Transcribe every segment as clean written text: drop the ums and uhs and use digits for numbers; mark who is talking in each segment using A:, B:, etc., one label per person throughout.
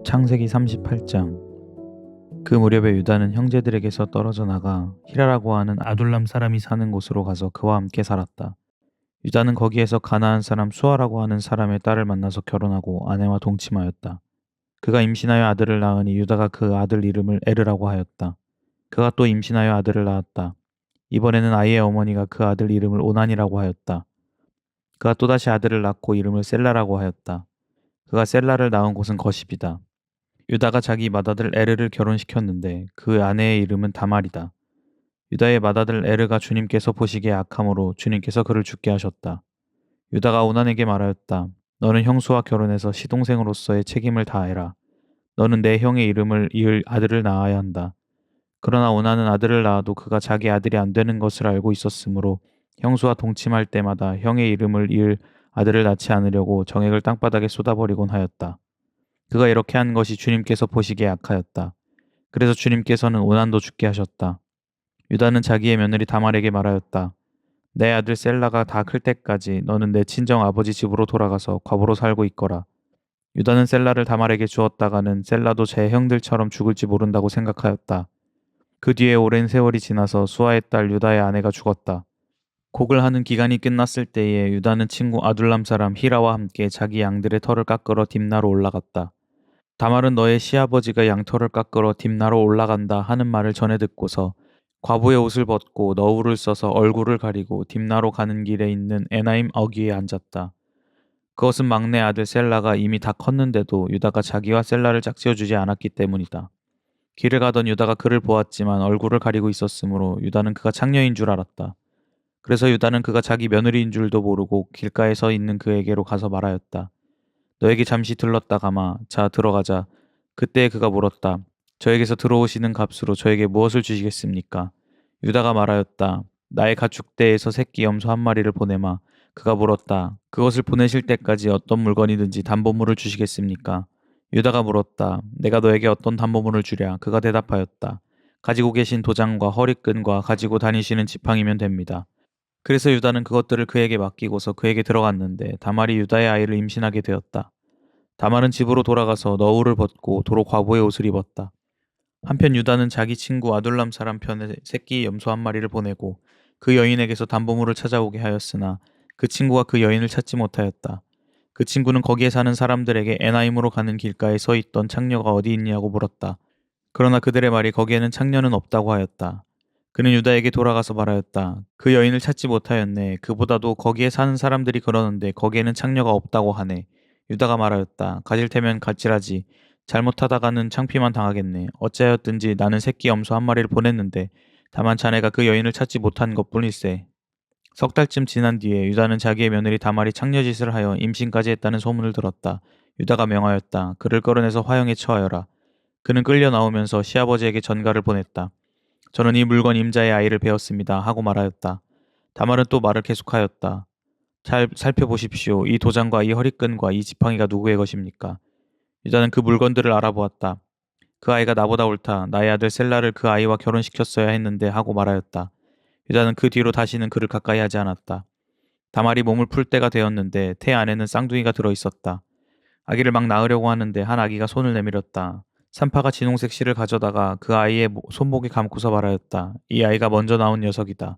A: 창세기 38장. 그 무렵에 유다는 형제들에게서 떨어져 나가 히라라고 하는 아둘람 사람이 사는 곳으로 가서 그와 함께 살았다. 유다는 거기에서 가나안 사람 수아라고 하는 사람의 딸을 만나서 결혼하고 아내와 동침하였다. 그가 임신하여 아들을 낳으니 유다가 그 아들 이름을 에르라고 하였다. 그가 또 임신하여 아들을 낳았다. 이번에는 아이의 어머니가 그 아들 이름을 오난이라고 하였다. 그가 또다시 아들을 낳고 이름을 셀라라고 하였다. 그가 셀라를 낳은 곳은 거십이다. 유다가 자기 맏아들 에르를 결혼시켰는데 그 아내의 이름은 다말이다. 유다의 맏아들 에르가 주님께서 보시기에 악함으로 주님께서 그를 죽게 하셨다. 유다가 오난에게 말하였다. 너는 형수와 결혼해서 시동생으로서의 책임을 다해라. 너는 내 형의 이름을 이을 아들을 낳아야 한다. 그러나 오난은 아들을 낳아도 그가 자기 아들이 안 되는 것을 알고 있었으므로 형수와 동침할 때마다 형의 이름을 이을 아들을 낳지 않으려고 정액을 땅바닥에 쏟아버리곤 하였다. 그가 이렇게 한 것이 주님께서 보시기에 악하였다. 그래서 주님께서는 오난도 죽게 하셨다. 유다는 자기의 며느리 다말에게 말하였다. 내 아들 셀라가 다 클 때까지 너는 내 친정 아버지 집으로 돌아가서 과부로 살고 있거라. 유다는 셀라를 다말에게 주었다가는 셀라도 제 형들처럼 죽을지 모른다고 생각하였다. 그 뒤에 오랜 세월이 지나서 수아의 딸 유다의 아내가 죽었다. 곡을 하는 기간이 끝났을 때에 유다는 친구 아둘람 사람 히라와 함께 자기 양들의 털을 깎으러 딥나로 올라갔다. 다말은 너의 시아버지가 양털을 깎으러 딥나로 올라간다 하는 말을 전해 듣고서 과부의 옷을 벗고 너울을 써서 얼굴을 가리고 딥나로 가는 길에 있는 에나임 어귀에 앉았다. 그것은 막내 아들 셀라가 이미 다 컸는데도 유다가 자기와 셀라를 짝지어주지 않았기 때문이다. 길을 가던 유다가 그를 보았지만 얼굴을 가리고 있었으므로 유다는 그가 창녀인 줄 알았다. 그래서 유다는 그가 자기 며느리인 줄도 모르고 길가에 서 있는 그에게로 가서 말하였다. 너에게 잠시 들렀다 가마. 자, 들어가자. 그때 그가 물었다. 저에게서 들어오시는 값으로 저에게 무엇을 주시겠습니까? 유다가 말하였다. 나의 가축대에서 새끼 염소 한 마리를 보내마. 그가 물었다. 그것을 보내실 때까지 어떤 물건이든지 담보물을 주시겠습니까? 유다가 물었다. 내가 너에게 어떤 담보물을 주랴? 그가 대답하였다. 가지고 계신 도장과 허리끈과 가지고 다니시는 지팡이면 됩니다. 그래서 유다는 그것들을 그에게 맡기고서 그에게 들어갔는데 다말이 유다의 아이를 임신하게 되었다. 다말은 집으로 돌아가서 너울을 벗고 도로 과부의 옷을 입었다. 한편 유다는 자기 친구 아둘람 사람 편에 새끼 염소 한 마리를 보내고 그 여인에게서 담보물을 찾아오게 하였으나 그 친구가 그 여인을 찾지 못하였다. 그 친구는 거기에 사는 사람들에게 에나임으로 가는 길가에 서 있던 창녀가 어디 있냐고 물었다. 그러나 그들의 말이 거기에는 창녀는 없다고 하였다. 그는 유다에게 돌아가서 말하였다. 그 여인을 찾지 못하였네. 그보다도 거기에 사는 사람들이 그러는데 거기에는 창녀가 없다고 하네. 유다가 말하였다. 가질 테면 가지라지. 잘못하다가는 창피만 당하겠네. 어찌하였든지 나는 새끼 염소 한 마리를 보냈는데 다만 자네가 그 여인을 찾지 못한 것뿐일세. 석 달쯤 지난 뒤에 유다는 자기의 며느리 다말이 창녀짓을 하여 임신까지 했다는 소문을 들었다. 유다가 명하였다. 그를 끌어내서 화형에 처하여라. 그는 끌려 나오면서 시아버지에게 전가를 보냈다. 저는 이 물건 임자의 아이를 배웠습니다. 하고 말하였다. 다말은 또 말을 계속하였다. 잘 살펴보십시오. 이 도장과 이 허리끈과 이 지팡이가 누구의 것입니까? 유다는 그 물건들을 알아보았다. 그 아이가 나보다 옳다. 나의 아들 셀라를 그 아이와 결혼시켰어야 했는데 하고 말하였다. 유다는 그 뒤로 다시는 그를 가까이 하지 않았다. 다말이 몸을 풀 때가 되었는데 태 안에는 쌍둥이가 들어있었다. 아기를 막 낳으려고 하는데 한 아기가 손을 내밀었다. 산파가 진홍색 실을 가져다가 그 아이의 손목에 감고서 말하였다. 이 아이가 먼저 나온 녀석이다.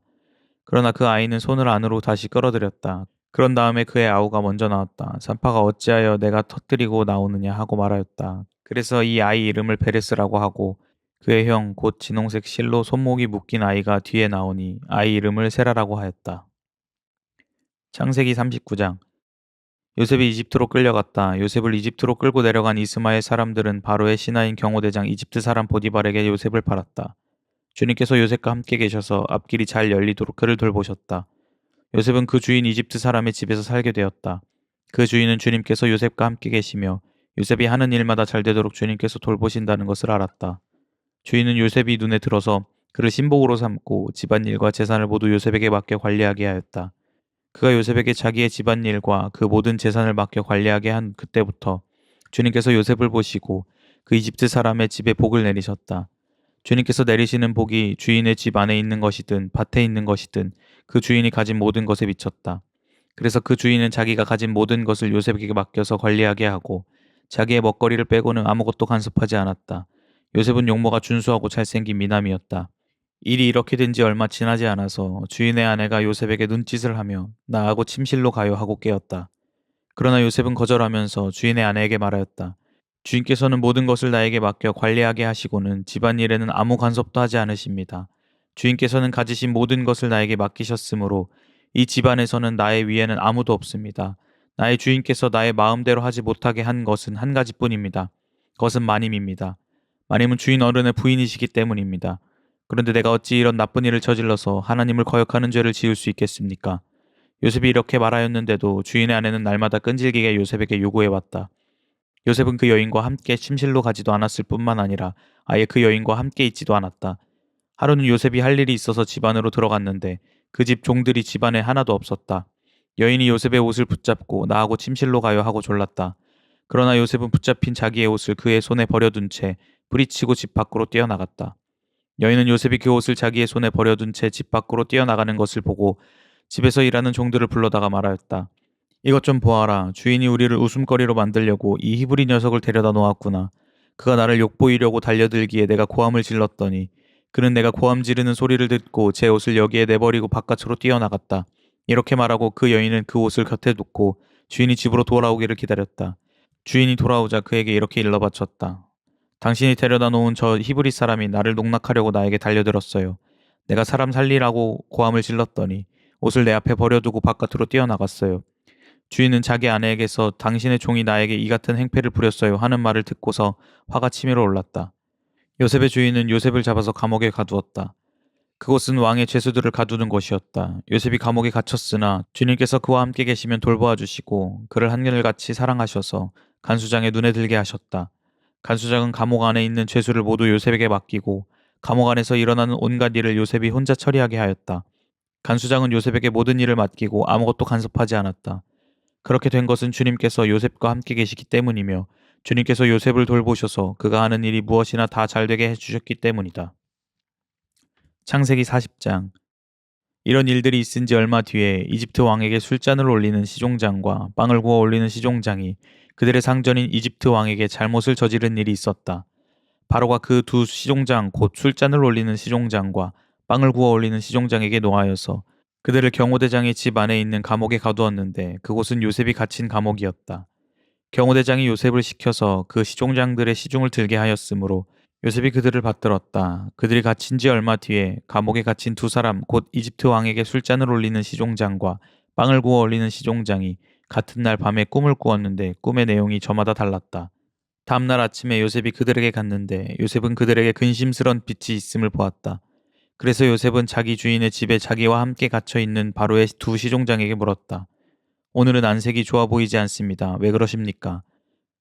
A: 그러나 그 아이는 손을 안으로 다시 끌어들였다. 그런 다음에 그의 아우가 먼저 나왔다. 산파가 어찌하여 내가 터뜨리고 나오느냐 하고 말하였다. 그래서 이 아이 이름을 베레스라고 하고 그의 형 곧 진홍색 실로 손목이 묶인 아이가 뒤에 나오니 아이 이름을 세라라고 하였다. 창세기 39장. 요셉이 이집트로 끌려갔다. 요셉을 이집트로 끌고 내려간 이스마엘 사람들은 바로의 신하인 경호대장 이집트 사람 보디발에게 요셉을 팔았다. 주님께서 요셉과 함께 계셔서 앞길이 잘 열리도록 그를 돌보셨다. 요셉은 그 주인 이집트 사람의 집에서 살게 되었다. 그 주인은 주님께서 요셉과 함께 계시며 요셉이 하는 일마다 잘 되도록 주님께서 돌보신다는 것을 알았다. 주인은 요셉이 눈에 들어서 그를 신복으로 삼고 집안일과 재산을 모두 요셉에게 맡겨 관리하게 하였다. 그가 요셉에게 자기의 집안일과 그 모든 재산을 맡겨 관리하게 한 그때부터 주님께서 요셉을 보시고 그 이집트 사람의 집에 복을 내리셨다. 주님께서 내리시는 복이 주인의 집 안에 있는 것이든 밭에 있는 것이든 그 주인이 가진 모든 것에 미쳤다. 그래서 그 주인은 자기가 가진 모든 것을 요셉에게 맡겨서 관리하게 하고 자기의 먹거리를 빼고는 아무것도 간섭하지 않았다. 요셉은 용모가 준수하고 잘생긴 미남이었다. 일이 이렇게 된 지 얼마 지나지 않아서 주인의 아내가 요셉에게 눈짓을 하며 나하고 침실로 가요 하고 깨웠다. 그러나 요셉은 거절하면서 주인의 아내에게 말하였다. 주인께서는 모든 것을 나에게 맡겨 관리하게 하시고는 집안일에는 아무 간섭도 하지 않으십니다. 주인께서는 가지신 모든 것을 나에게 맡기셨으므로 이 집안에서는 나의 위에는 아무도 없습니다. 나의 주인께서 나의 마음대로 하지 못하게 한 것은 한 가지뿐입니다. 그것은 마님입니다. 마님은 주인 어른의 부인이시기 때문입니다. 그런데 내가 어찌 이런 나쁜 일을 저질러서 하나님을 거역하는 죄를 지을 수 있겠습니까? 요셉이 이렇게 말하였는데도 주인의 아내는 날마다 끈질기게 요셉에게 요구해왔다. 요셉은 그 여인과 함께 침실로 가지도 않았을 뿐만 아니라 아예 그 여인과 함께 있지도 않았다. 하루는 요셉이 할 일이 있어서 집 안으로 들어갔는데 그 집 종들이 집안에 하나도 없었다. 여인이 요셉의 옷을 붙잡고 나하고 침실로 가요 하고 졸랐다. 그러나 요셉은 붙잡힌 자기의 옷을 그의 손에 버려둔 채 뿌리치고 집 밖으로 뛰어나갔다. 여인은 요셉이 그 옷을 자기의 손에 버려둔 채 집 밖으로 뛰어나가는 것을 보고 집에서 일하는 종들을 불러다가 말하였다. 이것 좀 보아라. 주인이 우리를 웃음거리로 만들려고 이 히브리 녀석을 데려다 놓았구나. 그가 나를 욕보이려고 달려들기에 내가 고함을 질렀더니 그는 내가 고함 지르는 소리를 듣고 제 옷을 여기에 내버리고 바깥으로 뛰어나갔다. 이렇게 말하고 그 여인은 그 옷을 곁에 두고 주인이 집으로 돌아오기를 기다렸다. 주인이 돌아오자 그에게 이렇게 일러바쳤다. 당신이 데려다 놓은 저 히브리 사람이 나를 농락하려고 나에게 달려들었어요. 내가 사람 살리라고 고함을 질렀더니 옷을 내 앞에 버려두고 바깥으로 뛰어나갔어요. 주인은 자기 아내에게서 당신의 종이 나에게 이 같은 행패를 부렸어요 하는 말을 듣고서 화가 치밀어 올랐다. 요셉의 주인은 요셉을 잡아서 감옥에 가두었다. 그곳은 왕의 죄수들을 가두는 곳이었다. 요셉이 감옥에 갇혔으나 주님께서 그와 함께 계시면 돌보아 주시고 그를 한결같이 사랑하셔서 간수장의 눈에 들게 하셨다. 간수장은 감옥 안에 있는 죄수를 모두 요셉에게 맡기고 감옥 안에서 일어나는 온갖 일을 요셉이 혼자 처리하게 하였다. 간수장은 요셉에게 모든 일을 맡기고 아무것도 간섭하지 않았다. 그렇게 된 것은 주님께서 요셉과 함께 계시기 때문이며 주님께서 요셉을 돌보셔서 그가 하는 일이 무엇이나 다 잘되게 해주셨기 때문이다. 창세기 40장. 이런 일들이 있은 지 얼마 뒤에 이집트 왕에게 술잔을 올리는 시종장과 빵을 구워 올리는 시종장이 그들의 상전인 이집트 왕에게 잘못을 저지른 일이 있었다. 바로가 그 두 시종장 곧 술잔을 올리는 시종장과 빵을 구워 올리는 시종장에게 노하여서 그들을 경호대장의 집 안에 있는 감옥에 가두었는데 그곳은 요셉이 갇힌 감옥이었다. 경호대장이 요셉을 시켜서 그 시종장들의 시중을 들게 하였으므로 요셉이 그들을 받들었다. 그들이 갇힌 지 얼마 뒤에 감옥에 갇힌 두 사람 곧 이집트 왕에게 술잔을 올리는 시종장과 빵을 구워 올리는 시종장이 같은 날 밤에 꿈을 꾸었는데 꿈의 내용이 저마다 달랐다. 다음날 아침에 요셉이 그들에게 갔는데 요셉은 그들에게 근심스런 빛이 있음을 보았다. 그래서 요셉은 자기 주인의 집에 자기와 함께 갇혀 있는 바로의 두 시종장에게 물었다. 오늘은 안색이 좋아 보이지 않습니다. 왜 그러십니까?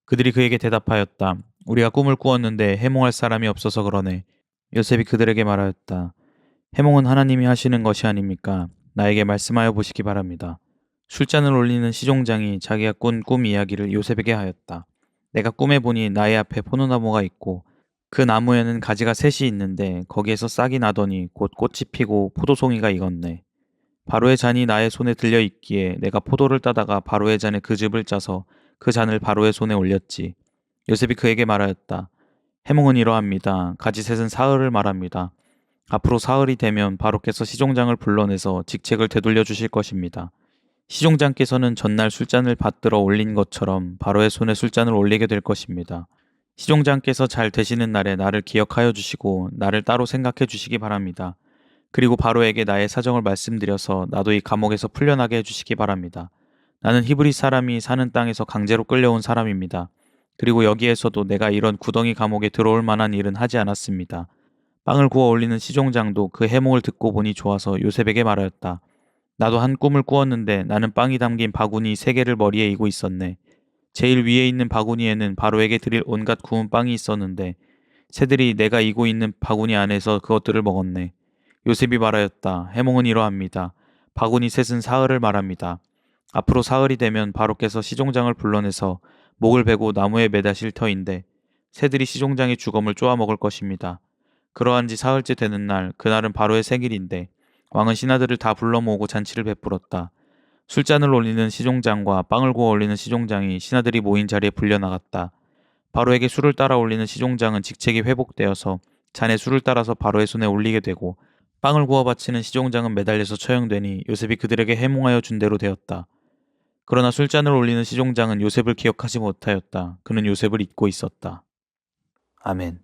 A: 그들이 그에게 대답하였다. 우리가 꿈을 꾸었는데 해몽할 사람이 없어서 그러네. 요셉이 그들에게 말하였다. 해몽은 하나님이 하시는 것이 아닙니까? 나에게 말씀하여 보시기 바랍니다. 술잔을 올리는 시종장이 자기가 꾼 꿈 이야기를 요셉에게 하였다. 내가 꿈에 보니 나의 앞에 포도나무가 있고 그 나무에는 가지가 셋이 있는데 거기에서 싹이 나더니 곧 꽃이 피고 포도송이가 익었네. 바로의 잔이 나의 손에 들려 있기에 내가 포도를 따다가 바로의 잔에 그 즙을 짜서 그 잔을 바로의 손에 올렸지. 요셉이 그에게 말하였다. 해몽은 이러합니다. 가지 셋은 사흘을 말합니다. 앞으로 사흘이 되면 바로께서 시종장을 불러내서 직책을 되돌려 주실 것입니다. 시종장께서는 전날 술잔을 받들어 올린 것처럼 바로의 손에 술잔을 올리게 될 것입니다. 시종장께서 잘 되시는 날에 나를 기억하여 주시고 나를 따로 생각해 주시기 바랍니다. 그리고 바로에게 나의 사정을 말씀드려서 나도 이 감옥에서 풀려나게 해주시기 바랍니다. 나는 히브리 사람이 사는 땅에서 강제로 끌려온 사람입니다. 그리고 여기에서도 내가 이런 구덩이 감옥에 들어올 만한 일은 하지 않았습니다. 빵을 구워 올리는 시종장도 그 해몽을 듣고 보니 좋아서 요셉에게 말하였다. 나도 한 꿈을 꾸었는데 나는 빵이 담긴 바구니 3개를 머리에 이고 있었네. 제일 위에 있는 바구니에는 바로에게 드릴 온갖 구운 빵이 있었는데 새들이 내가 이고 있는 바구니 안에서 그것들을 먹었네. 요셉이 말하였다. 해몽은 이러합니다. 바구니 셋은 사흘을 말합니다. 앞으로 사흘이 되면 바로께서 시종장을 불러내서 목을 베고 나무에 매다실 터인데 새들이 시종장의 주검을 쪼아 먹을 것입니다. 그러한 지 사흘째 되는 날, 그날은 바로의 생일인데 왕은 신하들을 다 불러 모으고 잔치를 베풀었다. 술잔을 올리는 시종장과 빵을 구워 올리는 시종장이 신하들이 모인 자리에 불려나갔다. 바로에게 술을 따라 올리는 시종장은 직책이 회복되어서 잔에 술을 따라서 바로의 손에 올리게 되고, 빵을 구워 바치는 시종장은 매달려서 처형되니 요셉이 그들에게 해몽하여 준 대로 되었다. 그러나 술잔을 올리는 시종장은 요셉을 기억하지 못하였다. 그는 요셉을 잊고 있었다. 아멘.